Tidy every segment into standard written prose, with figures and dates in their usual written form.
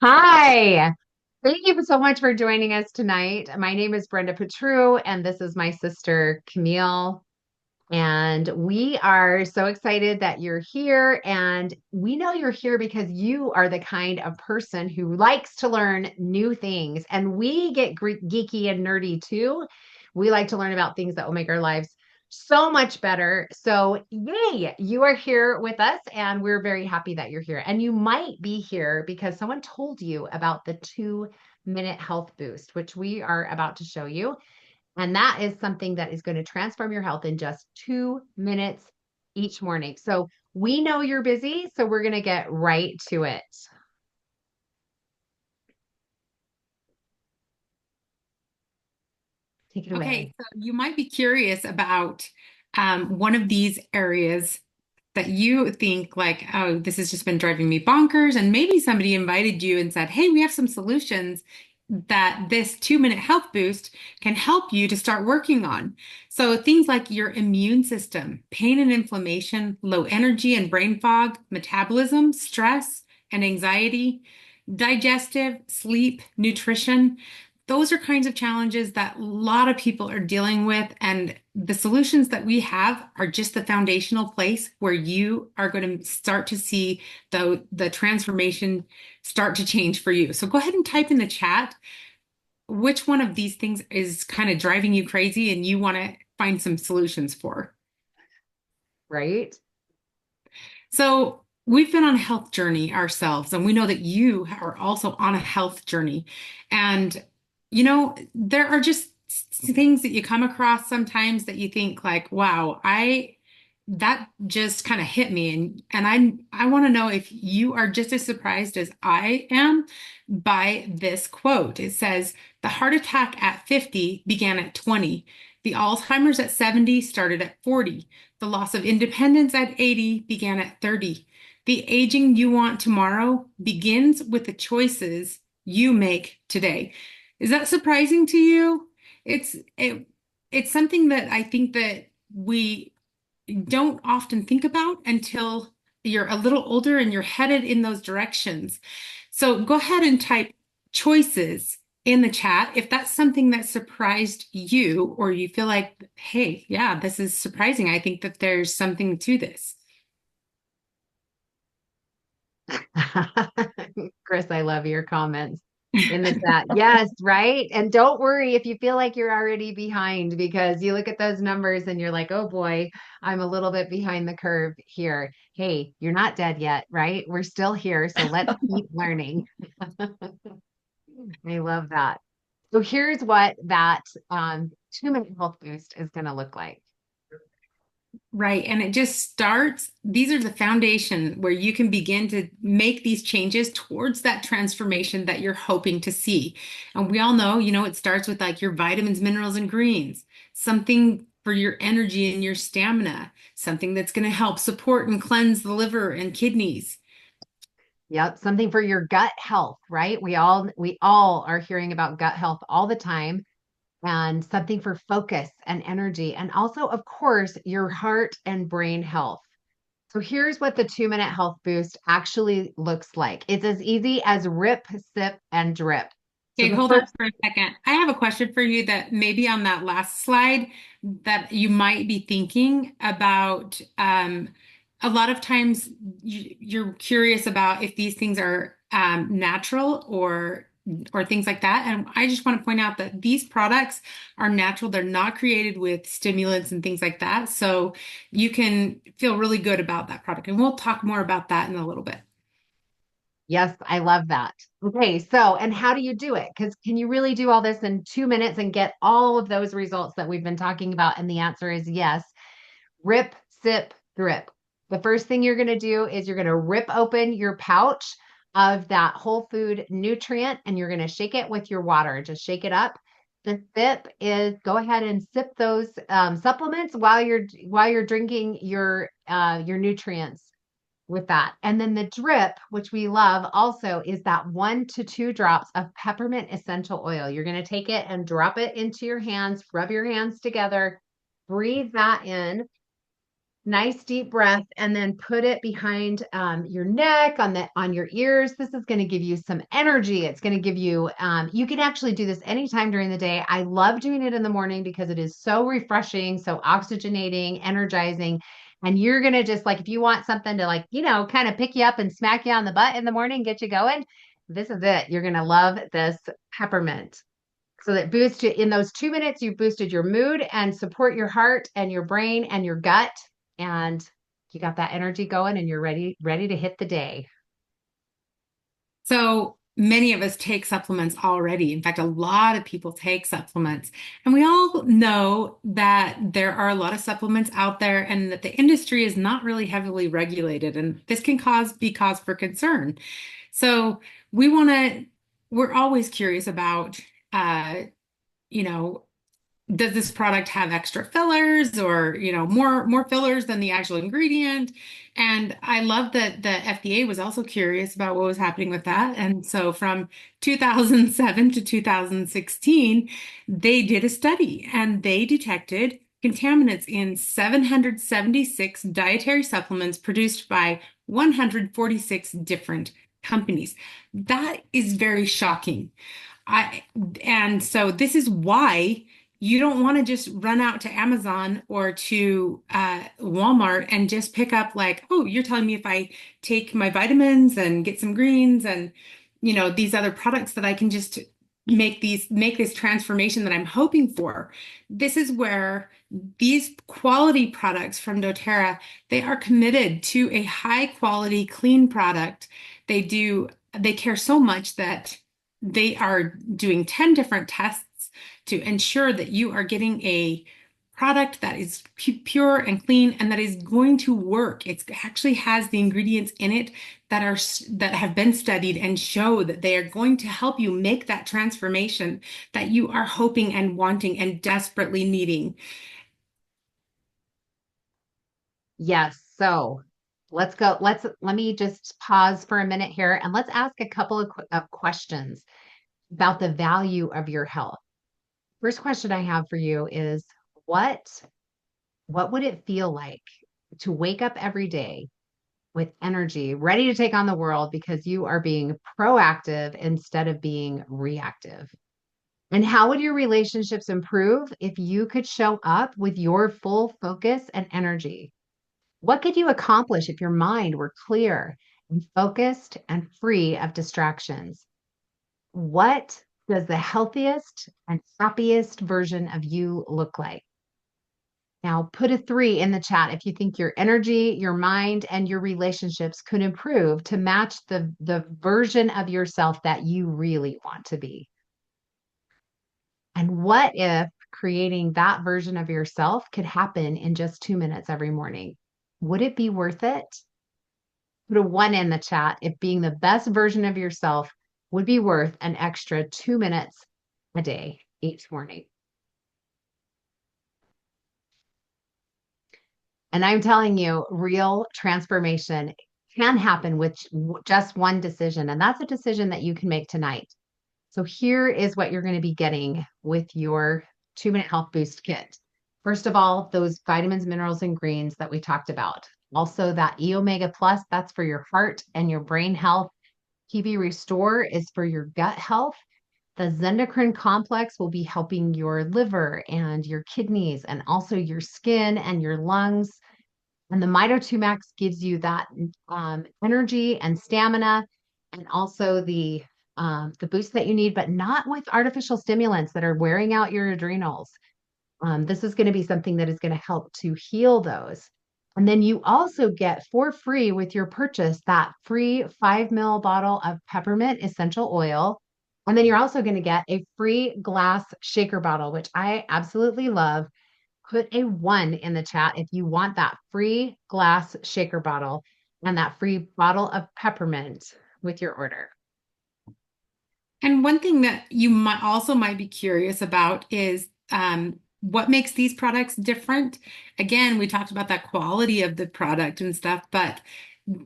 Hi. Thank you so much for joining us tonight. My name is Brenda Petru, and this is my sister Camille. And we are so excited that you're here. And we know you're here because you are the kind of person who likes to learn new things. And we get geeky and nerdy too. We like to learn about things that will make our lives so much better. So, yay, you are here with us, and we're very happy that you're here. And you might be here because someone told you about the 2 minute health boost, which we are about to show you. And that is something that is going to transform your health in just 2 minutes each morning. So we know you're busy, so we're going to get right to it. Take it Okay, away. so you might be curious about one of these areas that you think like, oh, this has just been driving me bonkers. And maybe somebody invited you and said, hey, we have some solutions that this 2 minute health boost can help you to start working on. So things like your immune system, pain and inflammation, low energy and brain fog, metabolism, stress and anxiety, digestive, sleep, nutrition. Those are kinds of challenges that a lot of people are dealing with, and the solutions that we have are just the foundational place where you are going to start to see the transformation start to change for you. So go ahead and type in the chat which one of these things is kind of driving you crazy and you want to find some solutions for. Right? So we've been on a health journey ourselves, and we know that you are also on a health journey. And, there are just things that you come across sometimes that you think like, wow, that just kind of hit me. And I want to know if you are just as surprised as I am by this quote. It says, the heart attack at 50 began at 20. The Alzheimer's at 70 started at 40. The loss of independence at 80 began at 30. The aging you want tomorrow begins with the choices you make today. Is that surprising to you? It's it, it's something that I think that we don't often think about until you're a little older and you're headed in those directions. So go ahead and type choices in the chat if that's something that surprised you or you feel like, hey, yeah, this is surprising. I think that there's something to this. Chris, I love your comments in the chat. Yes, right. And don't worry if you feel like you're already behind because you look at those numbers and you're like, oh boy, I'm a little bit behind the curve here. Hey, you're not dead yet, right? We're still here. So let's keep learning. I love that. So here's what that 2 minute health boost is going to look like. Right. And it just starts, these are the foundation where you can begin to make these changes towards that transformation that you're hoping to see. And we all know, it starts with like your vitamins, minerals, and greens, something for your energy and your stamina, something that's going to help support and cleanse the liver and kidneys. Yep, something for your gut health, right? We all are hearing about gut health all the time, and something for focus and energy, and also, of course, your heart and brain health. So here's what the 2 minute health boost actually looks like. It's as easy as rip, sip, and drip. So Okay, the hold on first, for a second. I have a question for you that maybe on that last slide that you might be thinking about. A lot of times you're curious about if these things are natural or things like that. And I just want to point out that these products are natural. They're not created with stimulants and things like that. So you can feel really good about that product. And we'll talk more about that in a little bit. yes, I love that. Okay, so and how do you do it? Because can you really do all this in 2 minutes and get all of those results that we've been talking about? And the answer is yes. Rip, sip, drip. The first thing you're going to do is you're going to rip open your pouch of that whole food nutrient and you're going to shake it with your water. Just shake it up. The sip is go ahead and sip those supplements while you're drinking your nutrients with that. And then the drip, which we love also, is that 1 to 2 drops of peppermint essential oil. You're going to take it and drop it into your hands, rub your hands together, breathe that in, Nice deep breath, and then put it behind your neck, on your ears. This is going to give you some energy. It's going to give you. You can actually do this anytime during the day. I love doing it in the morning because it is so refreshing, so oxygenating, energizing. And you're going to just like if you want something to like kind of pick you up and smack you on the butt in the morning, get you going. This is it. You're going to love this peppermint. So that boosts you in those 2 minutes, you've boosted your mood and support your heart and your brain and your gut. And you got that energy going and you're ready to hit the day. So many of us take supplements already. In fact, a lot of people take supplements. And we all know that there are a lot of supplements out there and that the industry is not really heavily regulated. And this can be cause for concern. So we want to, we're always curious about, uh, you know, does this product have extra fillers or more fillers than the actual ingredient? And I love that the FDA was also curious about what was happening with that. And so from 2007 to 2016 they did a study and they detected contaminants in 776 dietary supplements produced by 146 different companies. That is very shocking. I and so this is why you don't want to just run out to Amazon or to Walmart and just pick up like, oh, you're telling me if I take my vitamins and get some greens and these other products that I can just make this transformation that I'm hoping for. This is where these quality products from doTERRA, they are committed to a high quality, clean product. They care so much that they are doing 10 different tests to ensure that you are getting a product that is pure and clean and that is going to work. It actually has the ingredients in it that have been studied and show that they are going to help you make that transformation that you are hoping and wanting and desperately needing. Yes. So let's go. Let me just pause for a minute here and let's ask a couple of questions about the value of your health. First question I have for you is what what would it feel like to wake up every day with energy, ready to take on the world because you are being proactive instead of being reactive? And how would your relationships improve if you could show up with your full focus and energy? What could you accomplish if your mind were clear and focused and free of distractions? What does the healthiest and happiest version of you look like? Now, put a 3 in the chat if you think your energy, your mind, and your relationships could improve to match the version of yourself that you really want to be. And what if creating that version of yourself could happen in just 2 minutes every morning? Would it be worth it? Put a 1 in the chat if being the best version of yourself would be worth an extra 2 minutes a day each morning. And I'm telling you, real transformation can happen with just one decision. And that's a decision that you can make tonight. So here is what you're going to be getting with your 2 Minute Health Boost Kit. First of all, those vitamins, minerals, and greens that we talked about. Also, that E Omega Plus, that's for your heart and your brain health. PB Restore is for your gut health. The Zendocrine Complex will be helping your liver and your kidneys and also your skin and your lungs. And the Mito 2 Max gives you that energy and stamina and also the boost that you need, but not with artificial stimulants that are wearing out your adrenals. This is going to be something that is going to help to heal those. And then you also get for free with your purchase that free 5 ml bottle of peppermint essential oil. And then you're also going to get a free glass shaker bottle, which I absolutely love. Put a 1 in the chat if you want that free glass shaker bottle and that free bottle of peppermint with your order. And one thing that you might be curious about is what makes these products different. Again, we talked about that quality of the product and stuff, but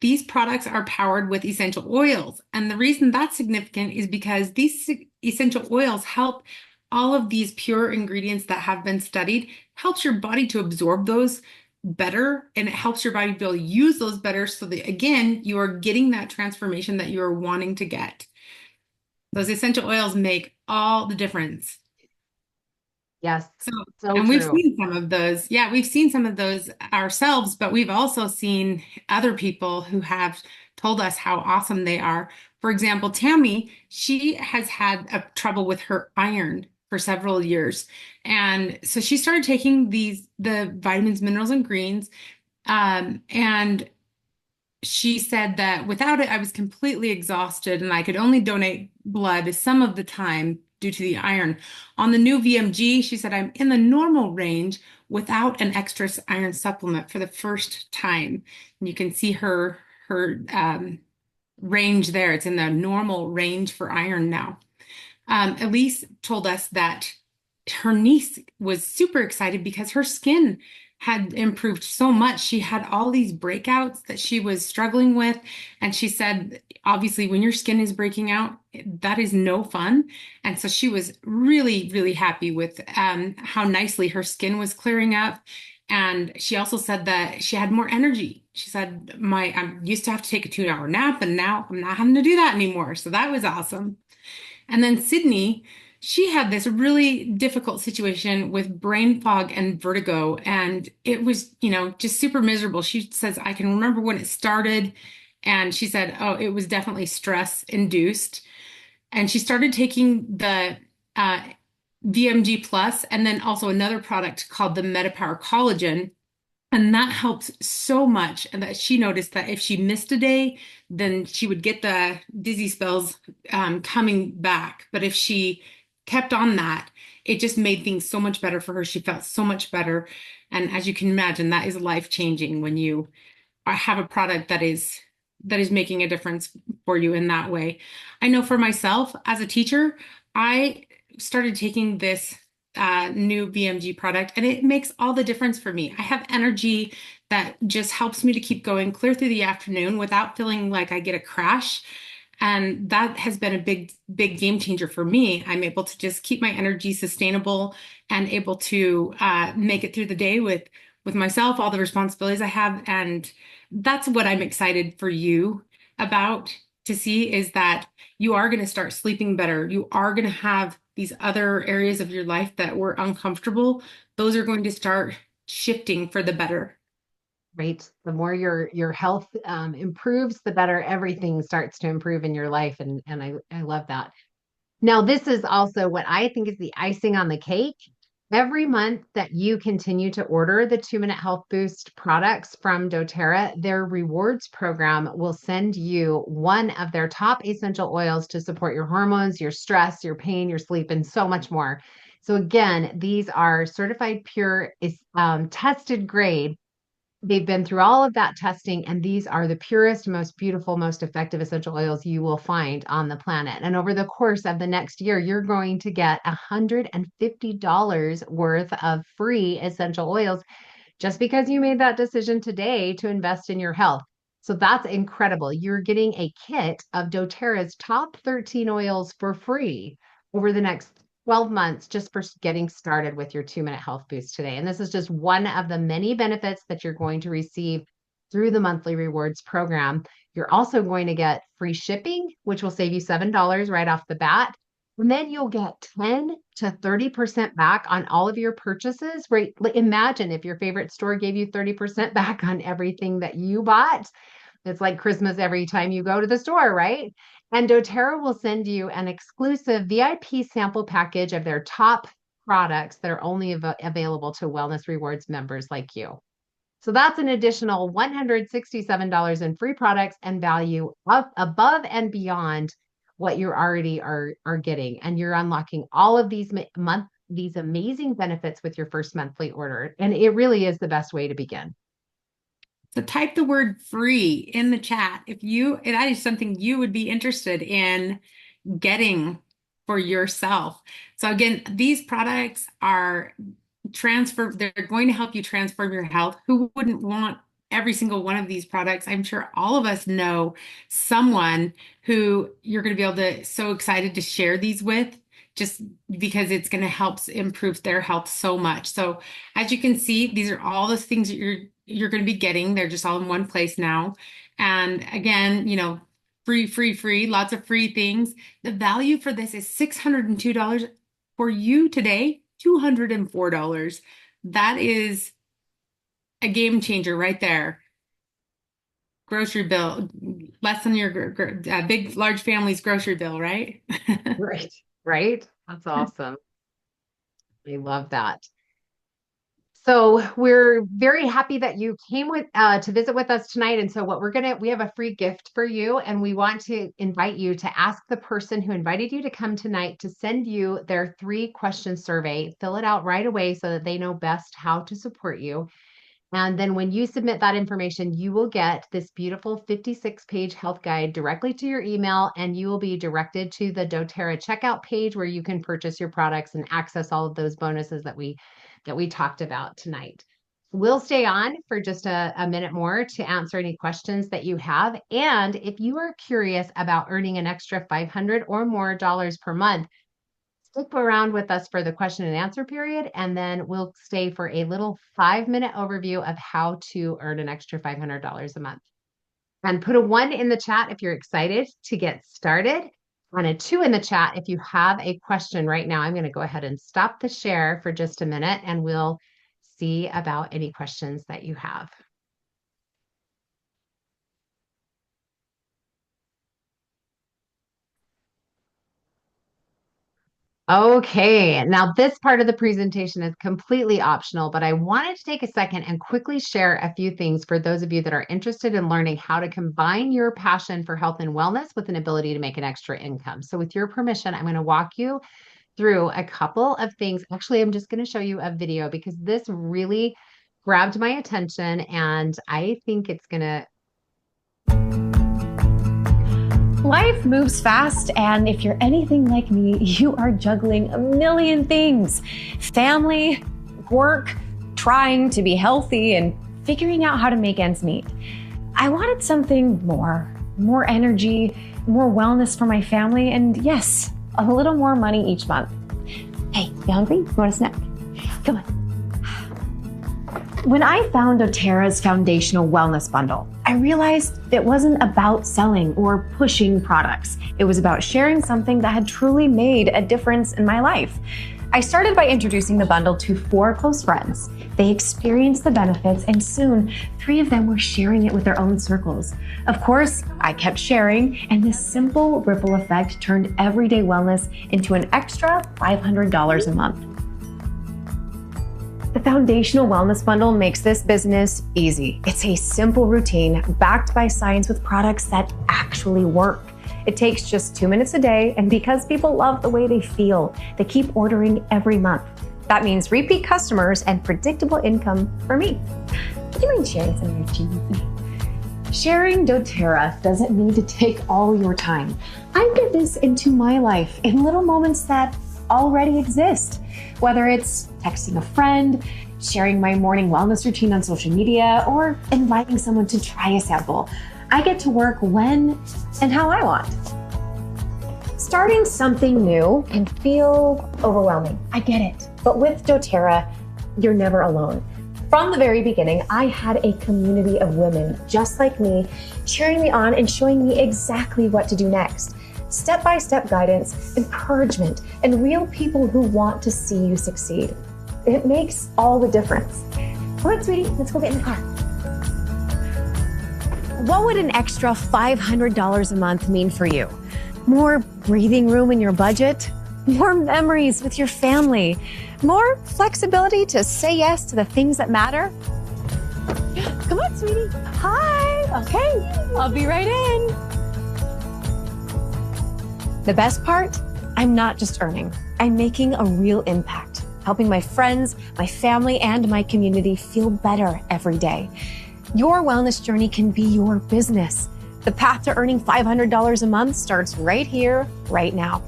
these products are powered with essential oils. And the reason that's significant is because these essential oils help all of these pure ingredients that have been studied, helps your body to absorb those better and it helps your body be able to use those better so that again, you are getting that transformation that you are wanting to get. Those essential oils make all the difference. Yes, So, so and we've true. seen some of those. Yeah, we've seen some of those ourselves, but we've also seen other people who have told us how awesome they are. For example, Tammy, she has had a trouble with her iron for several years. And so she started taking the vitamins, minerals, and greens. And she said that without it, I was completely exhausted and I could only donate blood some of the time due to the iron. On the new VMG, she said, I'm in the normal range without an extra iron supplement for the first time. And you can see her range there. It's in the normal range for iron now. Elise told us that her niece was super excited because her skin had improved so much. She had all these breakouts that she was struggling with. And she said, obviously, when your skin is breaking out, that is no fun. And so she was really, really happy with how nicely her skin was clearing up. And she also said that she had more energy. She said, I used to have to take a 2 hour nap, and now I'm not having to do that anymore. So that was awesome. And then Sydney, she had this really difficult situation with brain fog and vertigo. And it was, just super miserable. She says, I can remember when it started. And she said, oh, it was definitely stress induced. And she started taking the uh, VMG Plus and then also another product called the MetaPower Collagen. And that helps so much. And that she noticed that if she missed a day, then she would get the dizzy spells coming back. But if she kept on that, it just made things so much better for her. She felt so much better. And as you can imagine, that is life changing when you have a product that is making a difference for you in that way. I know for myself as a teacher, I started taking this new BMG product and it makes all the difference for me. I have energy that just helps me to keep going clear through the afternoon without feeling like I get a crash. And that has been a big, big game changer for me. I'm able to just keep my energy sustainable and able to make it through the day with myself, all the responsibilities I have. And that's what I'm excited for you about to see is that you are going to start sleeping better. You are going to have these other areas of your life that were uncomfortable. Those are going to start shifting for the better. Right. The more your health improves, the better everything starts to improve in your life. And I love that. Now, this is also what I think is the icing on the cake. Every month that you continue to order the 2 Minute Health Boost products from doTERRA, their rewards program will send you one of their top essential oils to support your hormones, your stress, your pain, your sleep, and so much more. So again, these are certified pure, tested grade. They've been through all of that testing, and these are the purest, most beautiful, most effective essential oils you will find on the planet. And over the course of the next year, you're going to get $150 worth of free essential oils just because you made that decision today to invest in your health. So that's incredible. You're getting a kit of doTERRA's top 13 oils for free over the next 12 months just for getting started with your 2 Minute Health Boost today. And this is just one of the many benefits that you're going to receive through the monthly rewards program. You're also going to get free shipping, which will save you $7 right off the bat. And then you'll get 10 to 30% back on all of your purchases. Right? Imagine if your favorite store gave you 30% back on everything that you bought. It's like Christmas every time you go to the store, right? And doTERRA will send you an exclusive VIP sample package of their top products that are only available to Wellness Rewards members like you. So that's an additional $167 in free products and value up above and beyond what you already are getting. And you're unlocking all of these amazing benefits with your first monthly order. And it really is the best way to begin. So type the word free in the chat if that is something you would be interested in getting for yourself. So again, these products are they're going to help you transform your health. Who wouldn't want every single one of these products? I'm sure all of us know someone who you're going to be able to so excited to share these with just because it's going to help improve their health so much. So as you can see, these are all the things that you're going to be getting. They're just all in one place now. And again, free, lots of free things. The value for this is $602 for you today, $204. That is a game changer right there. Grocery bill, less than your big, large family's grocery bill, right? Right. Right. That's awesome. I love that. So we're very happy that you came to visit with us tonight. And so we have a free gift for you, and we want to invite you to ask the person who invited you to come tonight to send you their 3-question survey. Fill it out right away so that they know best how to support you. And then when you submit that information, you will get this beautiful 56-page health guide directly to your email, and you will be directed to the doTERRA checkout page where you can purchase your products and access all of those bonuses that we talked about tonight. We'll stay on for just a minute more to answer any questions that you have. And if you are curious about earning an extra $500 or more per month, stick around with us for the question and answer period, and then we'll stay for a little 5-minute overview of how to earn an extra $500 a month. And put a 1 in the chat if you're excited to get started, and a 2 in the chat if you have a question right now. I'm going to go ahead and stop the share for just a minute, and we'll see about any questions that you have. Okay, now this part of the presentation is completely optional, but I wanted to take a second and quickly share a few things for those of you that are interested in learning how to combine your passion for health and wellness with an ability to make an extra income. So with your permission, I'm going to walk you through a couple of things. Actually, I'm just going to show you a video because this really grabbed my attention, and I think it's going to. Life moves fast, and if you're anything like me, you are juggling a million things. Family, work, trying to be healthy, and figuring out how to make ends meet. I wanted something more energy, more wellness for my family, and yes, a little more money each month. Hey, you hungry? You want a snack? Come on. When I found doTERRA's foundational wellness bundle, I realized it wasn't about selling or pushing products. It was about sharing something that had truly made a difference in my life. I started by introducing the bundle to 4 close friends. They experienced the benefits, and soon 3 of them were sharing it with their own circles. Of course, I kept sharing, and this simple ripple effect turned everyday wellness into an extra $500 a month. The Foundational Wellness Bundle makes this business easy. It's a simple routine backed by science with products that actually work. It takes just 2 minutes a day, and because people love the way they feel, they keep ordering every month. That means repeat customers and predictable income for me. Would you mind sharing some of your cheese with me? Sharing doTERRA doesn't need to take all your time. I get this into my life in little moments that already exist. Whether it's texting a friend, sharing my morning wellness routine on social media, or inviting someone to try a sample, I get to work when and how I want. Starting something new can feel overwhelming. I get it. But with doTERRA, you're never alone. From the very beginning, I had a community of women just like me, cheering me on and showing me exactly what to do next. Step-by-step guidance, encouragement, and real people who want to see you succeed. It makes all the difference. Come on, sweetie, let's go get in the car. What would an extra $500 a month mean for you? More breathing room in your budget? More memories with your family? More flexibility to say yes to the things that matter? Come on, sweetie. Hi. Okay, I'll be right in. The best part, I'm not just earning. I'm making a real impact, helping my friends, my family, and my community feel better every day. Your wellness journey can be your business. The path to earning $500 a month starts right here, right now.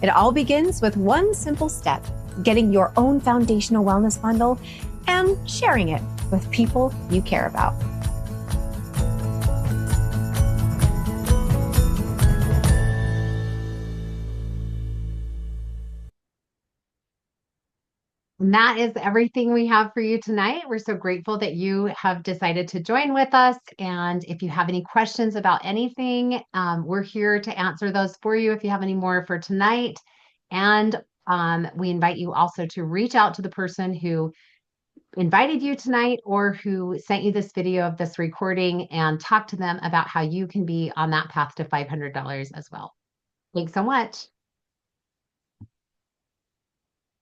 It all begins with one simple step, getting your own foundational wellness bundle and sharing it with people you care about. And that is everything we have for you tonight. We're so grateful that you have decided to join with us. And if you have any questions about anything, we're here to answer those for you if you have any more for tonight. And we invite you also to reach out to the person who invited you tonight or who sent you this video of this recording and talk to them about how you can be on that path to $500 as well. Thanks so much.